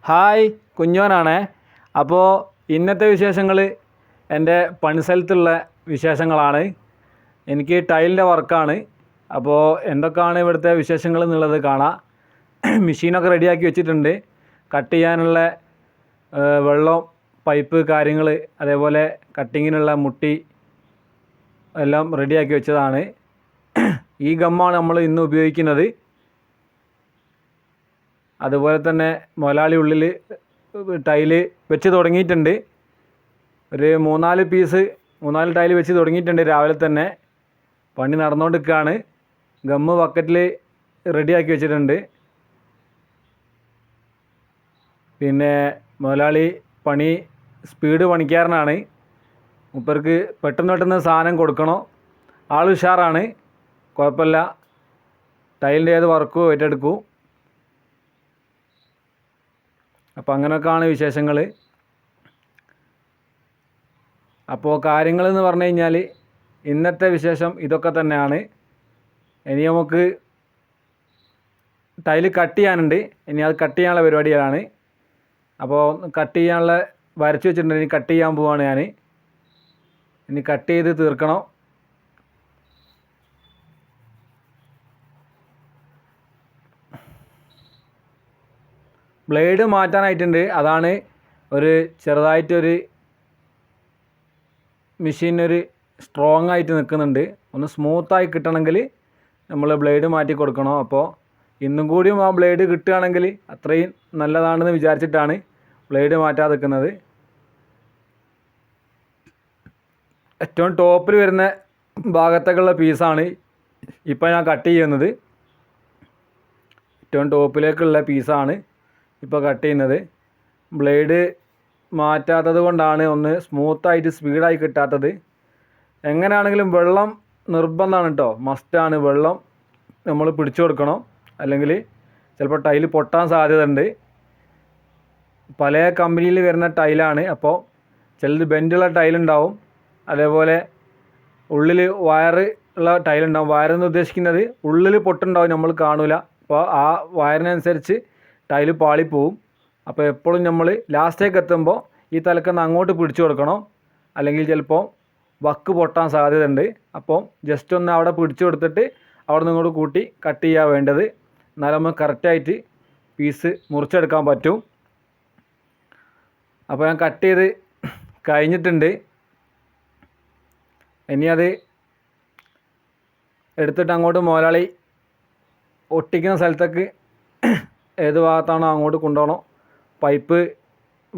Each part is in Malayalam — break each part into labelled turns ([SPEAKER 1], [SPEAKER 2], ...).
[SPEAKER 1] ഹായ്, കുഞ്ഞോനാണേ. അപ്പോൾ ഇന്നത്തെ വിശേഷങ്ങൾ എൻ്റെ പണിസ്ഥലത്തുള്ള വിശേഷങ്ങളാണ്. എനിക്ക് ടൈലിൻ്റെ വർക്കാണ്. അപ്പോൾ എന്തൊക്കെയാണ് ഇവിടുത്തെ വിശേഷങ്ങൾ എന്നുള്ളത് കാണാം. മെഷീനൊക്കെ റെഡിയാക്കി വെച്ചിട്ടുണ്ട്. കട്ട് ചെയ്യാനുള്ള വെള്ളം, പൈപ്പ് കാര്യങ്ങൾ, അതേപോലെ കട്ടിങ്ങിനുള്ള മുട്ടി എല്ലാം റെഡിയാക്കി വെച്ചതാണ്. ഈ ഗമ്മാണ് നമ്മൾ ഇന്ന് ഉപയോഗിക്കുന്നത്. അതുപോലെ തന്നെ മുതലാളി ഉള്ളിൽ ടൈല് വെച്ച് തുടങ്ങിയിട്ടുണ്ട്. ഒരു 3-4 ടൈല് വെച്ച് തുടങ്ങിയിട്ടുണ്ട്. രാവിലെ തന്നെ പണി നടന്നുകൊണ്ടിരിക്കുകയാണ്. ഗമ്മ് ബക്കറ്റിൽ റെഡിയാക്കി വെച്ചിട്ടുണ്ട്. പിന്നെ മുതലാളി സ്പീഡ് പണിക്കാരനാണ്. മൂപ്പർക്ക് പെട്ടെന്ന് സാധനം കൊടുക്കണം. ആൾ ഉഷാറാണ്, കുഴപ്പമില്ല. ടൈലിൻ്റെ ഏത് വർക്കും ഏറ്റെടുക്കും. അപ്പോൾ അങ്ങനെയൊക്കെയാണ് വിശേഷങ്ങൾ. അപ്പോൾ കാര്യങ്ങളെന്ന് പറഞ്ഞു കഴിഞ്ഞാൽ ഇന്നത്തെ വിശേഷം ഇതൊക്കെ തന്നെയാണ്. ഇനി നമുക്ക് ടൈല് കട്ട് ചെയ്യാനുണ്ട്. ഇനി അത് കട്ട് ചെയ്യാനുള്ള പരിപാടിയാണ്. അപ്പോൾ കട്ട് ചെയ്യാനുള്ള വരച്ച് വെച്ചിട്ടുണ്ട്. ഇനി കട്ട് ചെയ്യാൻ പോവാണ് ഞാൻ. ഇനി കട്ട് ചെയ്ത് തീർക്കണം. ബ്ലേഡ് മാറ്റാനായിട്ടുണ്ട്. അതാണ് ഒരു ചെറുതായിട്ടൊരു മെഷീനൊരു സ്ട്രോങ് ആയിട്ട് നിൽക്കുന്നുണ്ട്. ഒന്ന് സ്മൂത്തായി കിട്ടണമെങ്കിൽ നമ്മൾ ബ്ലേഡ് മാറ്റി കൊടുക്കണം. അപ്പോൾ ഇന്നും കൂടിയും ആ ബ്ലേഡ് കിട്ടുകയാണെങ്കിൽ അത്രയും നല്ലതാണെന്ന് വിചാരിച്ചിട്ടാണ് ബ്ലേഡ് മാറ്റാതെ നിൽക്കുന്നത്. ഏറ്റവും ടോപ്പിൽ വരുന്ന ഭാഗത്തേക്കുള്ള പീസാണ് ഇപ്പോൾ ഞാൻ കട്ട് ചെയ്യുന്നത്. ഏറ്റവും ടോപ്പിലേക്കുള്ള പീസാണ് ഇപ്പോൾ കട്ട് ചെയ്യുന്നത്. ബ്ലേഡ് മാറ്റാത്തത് കൊണ്ടാണ് ഒന്ന് സ്മൂത്തായിട്ട് സ്പീഡായി കിട്ടാത്തത്. എങ്ങനെയാണെങ്കിലും വെള്ളം നിർബന്ധമാണ് കേട്ടോ, മസ്റ്റാണ്. വെള്ളം നമ്മൾ പിടിച്ചു കൊടുക്കണം, അല്ലെങ്കിൽ ചിലപ്പോൾ ടൈല് പൊട്ടാൻ സാധ്യതയുണ്ട്. പല കമ്പനിയിൽ വരുന്ന ടൈലാണ്. അപ്പോൾ ചിലത് ബെൻഡുള്ള ടൈലുണ്ടാവും, അതേപോലെ ഉള്ളിൽ വയറ് ഉള്ള ടൈലുണ്ടാവും. വയറെന്ന് ഉദ്ദേശിക്കുന്നത് ഉള്ളിൽ പൊട്ടുണ്ടാവും, നമ്മൾ കാണൂല. അപ്പോൾ ആ വയറിനനുസരിച്ച് ടൈല് പാളിപ്പോവും. അപ്പോൾ എപ്പോഴും നമ്മൾ ലാസ്റ്റേക്ക് എത്തുമ്പോൾ ഈ തലക്കൊന്ന് അങ്ങോട്ട് പിടിച്ചു കൊടുക്കണം, അല്ലെങ്കിൽ ചിലപ്പോൾ വക്ക് പൊട്ടാൻ സാധ്യതയുണ്ട്. അപ്പോൾ ജസ്റ്റ് ഒന്ന് അവിടെ പിടിച്ചു കൊടുത്തിട്ട് അവിടെ നിന്ന് ഇങ്ങോട്ട് കൂട്ടി കട്ട് ചെയ്യുക വേണ്ടത്. എന്നാലും നമുക്ക് കറക്റ്റായിട്ട് പീസ് മുറിച്ചെടുക്കാൻ പറ്റും. അപ്പോൾ ഞാൻ കട്ട് ചെയ്ത് കഴിഞ്ഞിട്ടുണ്ട്. ഇനി അത് എടുത്തിട്ട് അങ്ങോട്ട് മുതലാളി ഒട്ടിക്കുന്ന സ്ഥലത്തേക്ക് ഏത് ഭാഗത്താണോ അങ്ങോട്ട് കൊണ്ടുപോകണം. പൈപ്പ്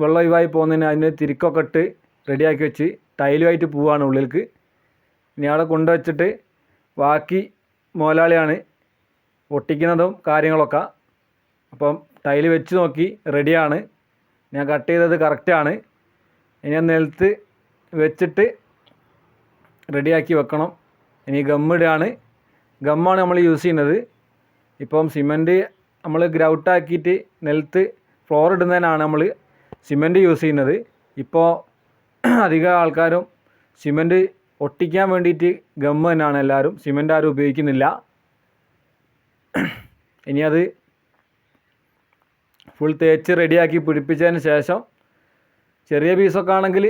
[SPEAKER 1] വെള്ളം ഒഴിവായി പോകുന്നതിന് അതിന് തിരിക്കൊക്കെ ഇട്ട് റെഡിയാക്കി വെച്ച് ടൈലുമായിട്ട് പോവുകയാണ് ഉള്ളിലേക്ക്. ഇനി അവിടെ കൊണ്ടുവച്ചിട്ട് ബാക്കി മുതലാളിയാണ് ഒട്ടിക്കുന്നതും കാര്യങ്ങളൊക്കെ. അപ്പം ടൈല് വെച്ച് നോക്കി റെഡിയാണ്. ഞാൻ കട്ട് ചെയ്തത് കറക്റ്റാണ്. ഇനി ഞാൻ നിലത്ത് വെച്ചിട്ട് റെഡിയാക്കി വെക്കണം. ഇനി ഗമ്മിടുകയാണ്. ഗമ്മാണ് നമ്മൾ യൂസ് ചെയ്യുന്നത്. ഇപ്പം സിമൻറ്റ് നമ്മൾ ഗ്രൗട്ടാക്കിയിട്ട് നിലത്ത് ഫ്ലോർ ഇടുന്നതിനാണ് നമ്മൾ സിമൻറ്റ് യൂസ് ചെയ്യുന്നത്. ഇപ്പോൾ അധികം ആൾക്കാരും സിമൻറ്റ് ഒട്ടിക്കാൻ വേണ്ടിയിട്ട് ഗമ്മ് തന്നെയാണ് എല്ലാവരും. സിമൻറ്റ് ആരും ഉപയോഗിക്കുന്നില്ല. ഇനി അത് ഫുൾ തേച്ച് റെഡിയാക്കി പിടിപ്പിച്ചതിന് ശേഷം ചെറിയ പീസൊക്കെ ആണെങ്കിൽ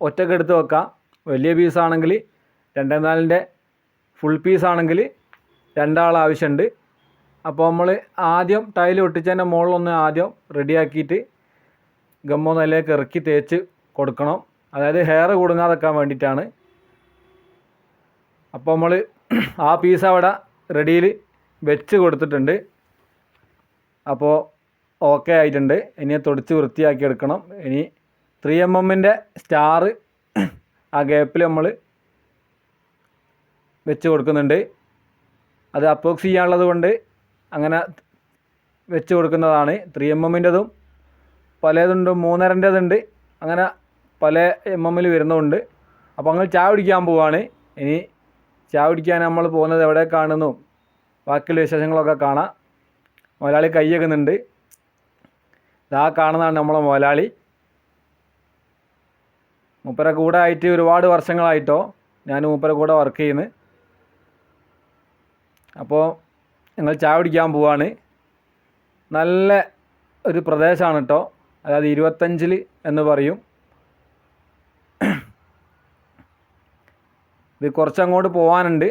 [SPEAKER 1] ഒറ്റക്ക് എടുത്ത് വെക്കാം. വലിയ പീസാണെങ്കിൽ 2x4 ഫുൾ പീസാണെങ്കിൽ 2 ആൾ ആവശ്യമുണ്ട്. അപ്പോൾ നമ്മൾ ആദ്യം ടൈൽ ഒട്ടിച്ചതിൻ്റെ മുകളിലൊന്ന് ആദ്യം റെഡിയാക്കിയിട്ട് ഗമ്മൊന്ന് അതിലേക്ക് ഇറക്കി തേച്ച് കൊടുക്കണം. അതായത് ഹെയർ കുടുങ്ങാതെക്കാൻ വേണ്ടിയിട്ടാണ്. അപ്പോൾ നമ്മൾ ആ പീസ് അവിടെ റെഡിയിൽ വെച്ച് കൊടുത്തിട്ടുണ്ട്. അപ്പോൾ ഓക്കെ ആയിട്ടുണ്ട്. ഇനി തുടച്ച് വൃത്തിയാക്കി എടുക്കണം. ഇനി 3mm സ്റ്റാർ ആ ഗ്യാപ്പിൽ നമ്മൾ വെച്ച് കൊടുക്കുന്നുണ്ട്. അത് അപ്പോക്സി ചെയ്യാനുള്ളത് കൊണ്ട് അങ്ങനെ വെച്ച് കൊടുക്കുന്നതാണ്. 3mmൻ്റെതും പലതുണ്ട്, 3.5-ൻ്റെതുണ്ട്, അങ്ങനെ പല mm വരുന്നതുണ്ട്. അപ്പോൾ അങ്ങനെ ചായ കുടിക്കാൻ പോവുകയാണ്. ഇനി ചായ കുടിക്കാൻ നമ്മൾ പോകുന്നത് എവിടേക്കാണെന്നു ബാക്കിയുള്ള വിശേഷങ്ങളൊക്കെ കാണാം. മുതലാളി കൈയ്യക്കുന്നുണ്ട്. ഇതാ കാണുന്നതാണ് നമ്മളെ മുതലാളി. മൂപ്പരെ കൂടെ ആയിട്ട് ഒരുപാട് വർഷങ്ങളായിട്ടോ ഞാൻ മൂപ്പരെ കൂടെ വർക്ക് ചെയ്യുന്നു. അപ്പോൾ ഞങ്ങൾ ചായ കുടിക്കാൻ പോവാണ്. നല്ല ഒരു പ്രദേശമാണ് കേട്ടോ. അതായത് 25 എന്ന് പറയും. ഇത് കുറച്ചങ്ങോട്ട് പോകാനുണ്ട്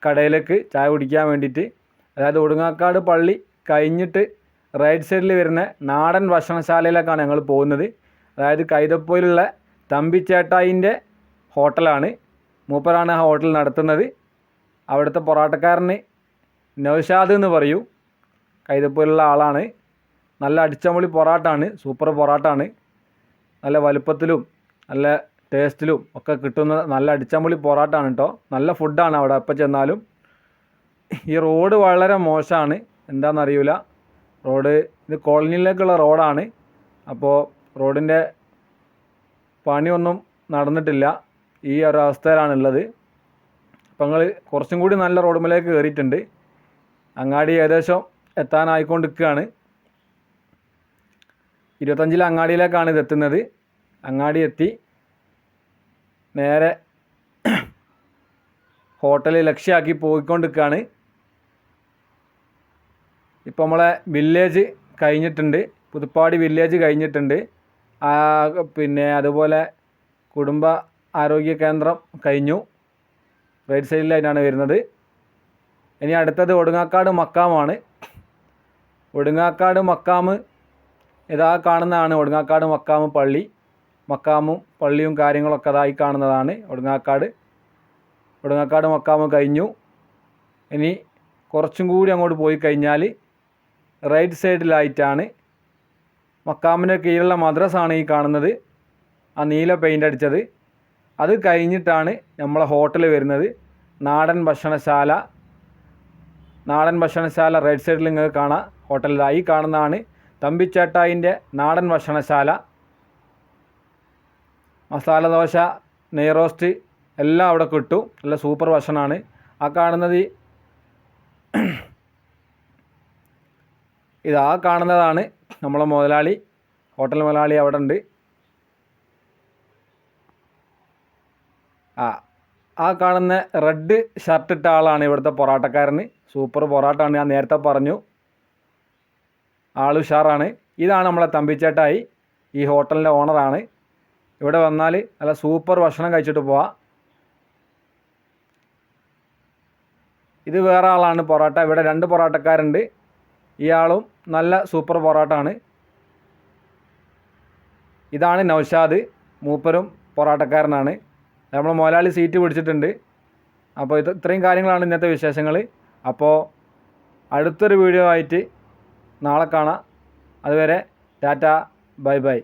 [SPEAKER 1] കടയിലേക്ക് ചായ കുടിക്കാൻ വേണ്ടിയിട്ട്. അതായത് ഒടുങ്ങാക്കാട് പള്ളി കഴിഞ്ഞിട്ട് റൈറ്റ് സൈഡിൽ വരുന്ന നാടൻ ഭക്ഷണശാലയിലേക്കാണ് ഞങ്ങൾ പോകുന്നത്. അതായത് കൈതപ്പൊയിലുള്ള തമ്പിച്ചേട്ടായിൻ്റെ ഹോട്ടലാണ്. മൂപ്പരാണ് ആ ഹോട്ടൽ നടത്തുന്നത്. അവിടുത്തെ പൊറാട്ടക്കാരന് നൗഷാദ് എന്ന് പറയും. കൈതപ്പൊയിലുള്ള ആളാണ്. നല്ല അടിച്ചമൊളി പൊറാട്ടാണ്, സൂപ്പർ പൊറാട്ടാണ്. നല്ല വലുപ്പത്തിലും നല്ല ടേസ്റ്റിലും ഒക്കെ കിട്ടുന്ന നല്ല അടിച്ചമൊളി പൊറാട്ടാണ് കേട്ടോ. നല്ല ഫുഡാണ് അവിടെ എപ്പോൾ ചെന്നാലും. ഈ റോഡ് വളരെ മോശമാണ്, എന്താണെന്നറിയില്ല. റോഡ് ഇത് കോളനിയിലേക്കുള്ള റോഡാണ്. അപ്പോൾ റോഡിൻ്റെ പണിയൊന്നും നടന്നിട്ടില്ല. ഈ ഒരു അവസ്ഥയിലാണുള്ളത്. അപ്പോൾ ഞങ്ങൾ കുറച്ചും കൂടി നല്ല റോഡുമേലേക്ക് കയറിയിട്ടുണ്ട്. അങ്ങാടി ഏകദേശം എത്താനായിക്കൊണ്ടിരിക്കുകയാണ്. 25 അങ്ങാടിയിലേക്കാണ് ഇത് എത്തുന്നത്. അങ്ങാടി എത്തി നേരെ ഹോട്ടൽ ലക്ഷ്യമാക്കി പോയിക്കൊണ്ടിരിക്കുകയാണ്. ഇപ്പോൾ നമ്മളെ വില്ലേജ് കഴിഞ്ഞിട്ടുണ്ട്, പുതുപ്പാടി വില്ലേജ് കഴിഞ്ഞിട്ടുണ്ട്. പിന്നെ അതുപോലെ കുടുംബ ആരോഗ്യ കേന്ദ്രം കഴിഞ്ഞു. റൈറ്റ് സൈഡിലായിട്ടാണ് വരുന്നത്. ഇനി അടുത്തത് ഒടുങ്ങാക്കാട് മക്കാമാണ്. ഒടുങ്ങാക്കാട് മക്കാമ് ഇതാ കാണുന്നതാണ് ഒടുങ്ങാക്കാട് മക്കാമ് പള്ളി. മക്കാമും പള്ളിയും കാര്യങ്ങളൊക്കെ അതായി കാണുന്നതാണ് ഒടുങ്ങാക്കാട്. ഒടുങ്ങാക്കാട് മക്കാമ് കഴിഞ്ഞു. ഇനി കുറച്ചും കൂടി അങ്ങോട്ട് പോയി കഴിഞ്ഞാൽ റൈറ്റ് സൈഡിലായിട്ടാണ് മക്കാമിൻ്റെ കീഴിലുള്ള മദ്രസാണ് ഈ കാണുന്നത്, ആ നീല പെയിൻ്റ് അടിച്ചത്. അത് കഴിഞ്ഞിട്ടാണ് നമ്മളെ ഹോട്ടൽ വരുന്നത്. നാടൻ ഭക്ഷണശാല. നാടൻ ഭക്ഷണശാല റൈറ്റ് സൈഡിൽ നിങ്ങൾക്ക് കാണാം. ഹോട്ടലിലായി കാണുന്നതാണ് തമ്പിച്ചേട്ടായിൻ്റെ നാടൻ ഭക്ഷണശാല. മസാല ദോശ, നെയ്റോസ്റ്റ് എല്ലാം അവിടെ കിട്ടും. നല്ല സൂപ്പർ ഭക്ഷണമാണ്. ആ കാണുന്നത് ഇതാ കാണുന്നതാണ് നമ്മളെ മുതലാളി, ഹോട്ടൽ മുതലാളി അവിടെ ഉണ്ട്. ആ കാണുന്ന റെഡ് ഷർട്ട് ഇട്ട ആളാണ് ഇവിടുത്തെ പൊറാട്ടക്കാരന്. സൂപ്പർ പൊറാട്ടാണ്, ഞാൻ നേരത്തെ പറഞ്ഞു. ആൾ ഉഷാറാണ്. ഇതാണ് നമ്മളെ തമ്പിച്ചേട്ടായി, ഈ ഹോട്ടലിൻ്റെ ഓണറാണ്. ഇവിടെ വന്നാൽ നല്ല സൂപ്പർ ഭക്ഷണം കഴിച്ചിട്ട് പോവാം. ഇത് വേറെ ആളാണ് പൊറാട്ട. ഇവിടെ 2 പൊറാട്ടക്കാരുണ്ട്. ഇയാളും നല്ല സൂപ്പർ പൊറാട്ടാണ്. ഇതാണ് നൗഷാദ്, മൂപ്പരും പൊറാട്ടക്കാരനാണ്. നമ്മൾ മുതലാളി സീറ്റ് പിടിച്ചിട്ടുണ്ട്. അപ്പോൾ ഇത്രയും കാര്യങ്ങളാണ് ഇന്നത്തെ വിശേഷങ്ങൾ. അപ്പോൾ അടുത്തൊരു വീഡിയോ ആയിട്ട് നാളെ കാണാം. അതുവരെ ടാറ്റ, ബൈ ബൈ.